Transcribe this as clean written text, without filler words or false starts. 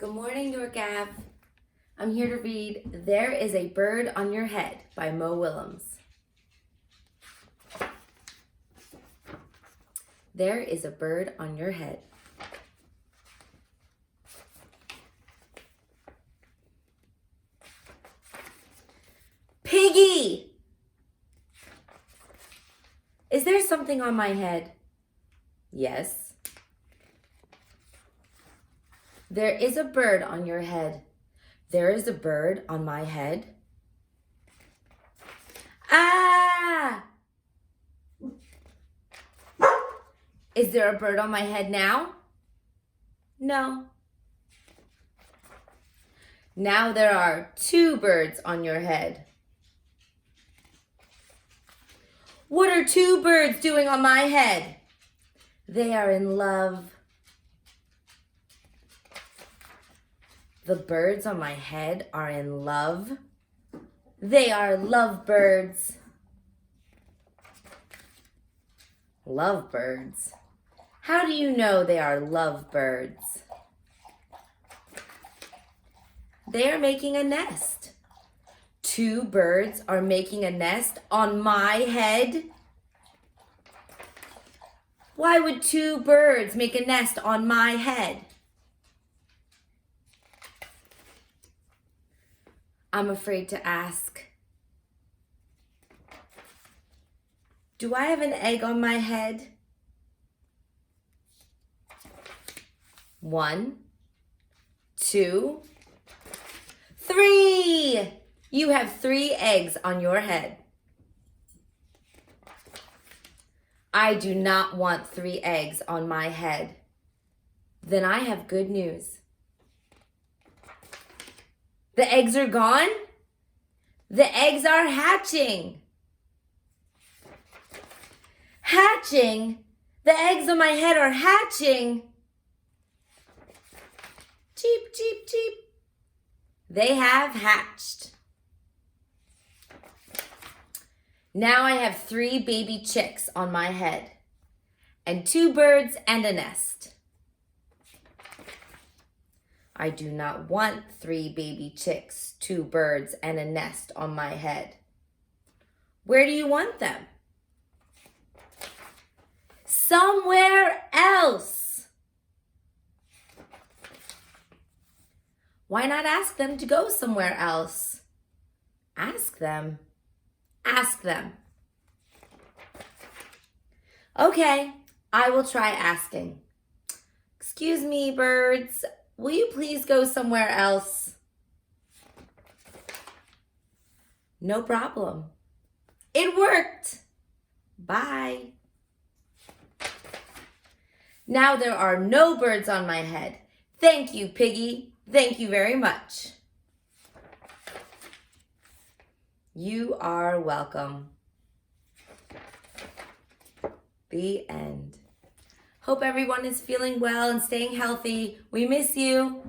Good morning, Dorcav. I'm here to read There is a Bird on Your Head by Mo Willems. There is a bird on your head. Piggy! Is there something on my head? Yes. There is a bird on your head. There is a bird on my head. Ah! Is there a bird on my head now? No. Now there are two birds on your head. What are two birds doing on my head? They are in love. The birds on my head are in love. They are lovebirds. Lovebirds. How do you know they are lovebirds? They are making a nest. Two birds are making a nest on my head. Why would two birds make a nest on my head? I'm afraid to ask. Do I have an egg on my head? 1, 2, 3. You have 3 eggs on your head. I do not want 3 eggs on my head. Then I have good news. The eggs are gone? The eggs are hatching. Hatching? The eggs on my head are hatching. Cheep, cheep, cheep. They have hatched. Now I have 3 baby chicks on my head and 2 birds and a nest. I do not want 3 baby chicks, 2 birds, and a nest on my head. Where do you want them? Somewhere else. Why not ask them to go somewhere else? Ask them. Ask them. Okay, I will try asking. Excuse me, birds. Will you please go somewhere else? No problem. It worked. Bye. Now there are no birds on my head. Thank you, Piggy. Thank you very much. You are welcome. The end. Hope everyone is feeling well and staying healthy. We miss you.